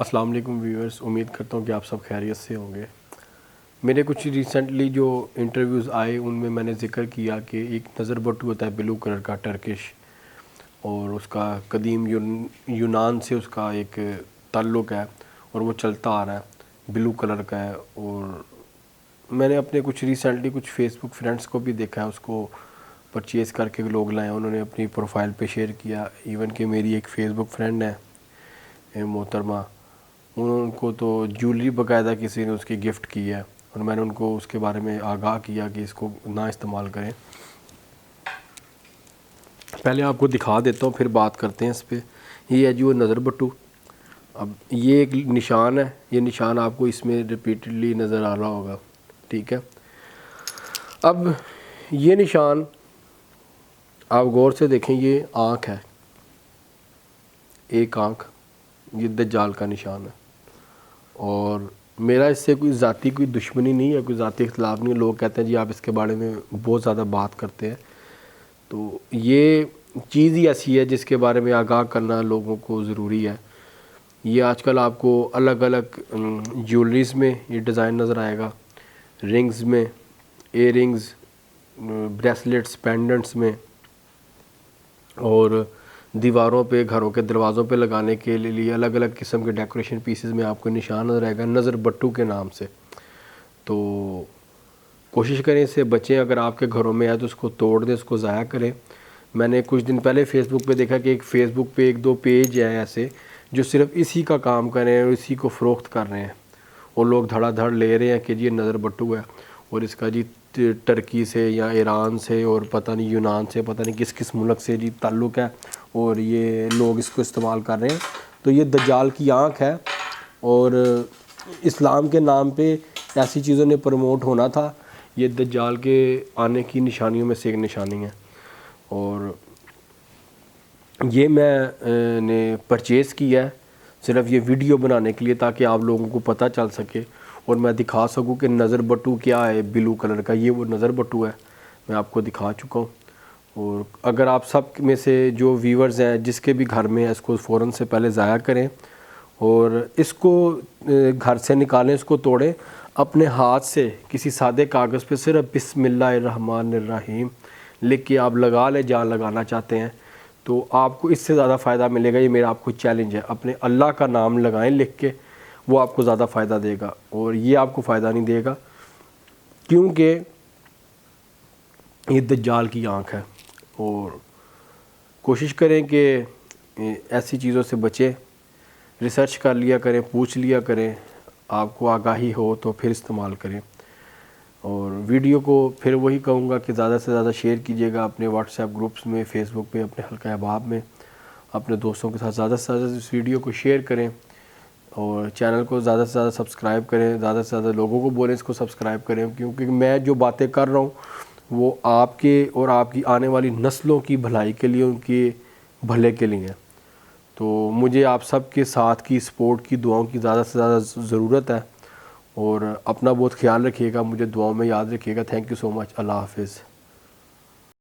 السلام علیکم ویورز، امید کرتا ہوں کہ آپ سب خیریت سے ہوں گے۔ میرے کچھ ریسنٹلی جو انٹرویوز آئے ان میں نے ذکر کیا کہ ایک نظر بٹو ہوتا ہے بلو کلر کا ٹرکش، اور اس کا قدیم یونان سے اس کا ایک تعلق ہے اور وہ چلتا آ رہا ہے، بلو کلر کا ہے۔ اور میں نے اپنے کچھ ریسنٹلی کچھ فیس بک فرینڈس کو بھی دیکھا ہے، اس کو پرچیز کر کے لوگ لائے، انہوں نے اپنی پروفائل پہ شیئر کیا۔ ایون کہ میری ایک فیس بک فرینڈ ہے محترمہ، ان کو تو جویلری باقاعدہ کسی نے اس کی گفٹ کی ہے، اور میں نے ان کو اس کے بارے میں آگاہ کیا کہ اس کو نہ استعمال کریں۔ پہلے آپ کو دکھا دیتا ہوں پھر بات کرتے ہیں اس پہ۔ یہ ہے جی وہ نظر بٹو۔ اب یہ ایک نشان ہے، یہ نشان آپ کو اس میں ریپیٹڈلی نظر آ رہا ہوگا، ٹھیک ہے۔ اب یہ نشان آپ غور سے دیکھیں، یہ آنکھ ہے، ایک آنکھ، یہ دجال کا نشان ہے۔ اور میرا اس سے کوئی ذاتی کوئی دشمنی نہیں ہے، کوئی ذاتی اختلاف نہیں ہے۔ لوگ کہتے ہیں جی آپ اس کے بارے میں بہت زیادہ بات کرتے ہیں، تو یہ چیز ہی ایسی ہے جس کے بارے میں آگاہ کرنا لوگوں کو ضروری ہے۔ یہ آج کل آپ کو الگ الگ جیولریز میں یہ ڈیزائن نظر آئے گا، رنگز میں، ایئر رنگز، بریسلیٹس، پینڈنٹس میں، اور دیواروں پہ، گھروں کے دروازوں پہ لگانے کے لیے الگ الگ قسم کے ڈیکوریشن پیسز میں آپ کو نشان نظر آئے گا نظر بٹو کے نام سے۔ تو کوشش کریں اس سے بچیں، اگر آپ کے گھروں میں ہے تو اس کو توڑ دیں، اس کو ضائع کریں۔ میں نے کچھ دن پہلے فیس بک پہ دیکھا کہ ایک فیس بک پہ ایک دو پیج ہیں ایسے جو صرف اسی کا کام کر رہے ہیں اور اسی کو فروخت کر رہے ہیں، اور لوگ دھڑا دھڑ لے رہے ہیں کہ جی یہ نظر بٹو ہے، اور اس کا جی ٹرکی سے یا ایران سے اور پتہ نہیں یونان سے، پتہ نہیں کس کس ملک سے جی تعلق ہے، اور یہ لوگ اس کو استعمال کر رہے ہیں۔ تو یہ دجال کی آنکھ ہے، اور اسلام کے نام پہ ایسی چیزوں نے پروموٹ ہونا تھا، یہ دجال کے آنے کی نشانیوں میں سے ایک نشانی ہے۔ اور یہ میں نے پرچیز کیا ہے صرف یہ ویڈیو بنانے کے لیے، تاکہ آپ لوگوں کو پتہ چل سکے اور میں دکھا سکوں کہ نظر بٹو کیا ہے بلو کلر کا۔ یہ وہ نظر بٹو ہے، میں آپ کو دکھا چکا ہوں۔ اور اگر آپ سب میں سے جو ویورز ہیں جس کے بھی گھر میں ہے، اس کو فوراً سے پہلے ضائع کریں اور اس کو گھر سے نکالیں، اس کو توڑیں، اپنے ہاتھ سے کسی سادے کاغذ پہ صرف بسم اللہ الرحمن الرحیم لکھ کے آپ لگا لیں جہاں لگانا چاہتے ہیں، تو آپ کو اس سے زیادہ فائدہ ملے گا۔ یہ میرا آپ کو چیلنج ہے، اپنے اللہ کا نام لگائیں لکھ کے، وہ آپ کو زیادہ فائدہ دے گا، اور یہ آپ کو فائدہ نہیں دے گا کیونکہ یہ دجال کی آنکھ ہے۔ اور کوشش کریں کہ ایسی چیزوں سے بچیں، ریسرچ کر لیا کریں، پوچھ لیا کریں، آپ کو آگاہی ہو تو پھر استعمال کریں۔ اور ویڈیو کو پھر وہی کہوں گا کہ زیادہ سے زیادہ شیئر کیجیے گا اپنے واٹس ایپ گروپس میں، فیس بک پہ، اپنے حلقہ احباب میں، اپنے دوستوں کے ساتھ زیادہ سے زیادہ اس ویڈیو کو شیئر کریں، اور چینل کو زیادہ سے زیادہ سبسکرائب کریں، زیادہ سے زیادہ لوگوں کو بولیں اس کو سبسکرائب کریں، کیونکہ میں جو باتیں کر رہا ہوں وہ آپ کے اور آپ کی آنے والی نسلوں کی بھلائی کے لیے، ان کے بھلے کے لیے ہیں۔ تو مجھے آپ سب کے ساتھ کی سپورٹ کی، دعاؤں کی زیادہ سے زیادہ ضرورت ہے، اور اپنا بہت خیال رکھیے گا، مجھے دعاؤں میں یاد رکھیے گا۔ تھینک یو سو مچ، اللہ حافظ۔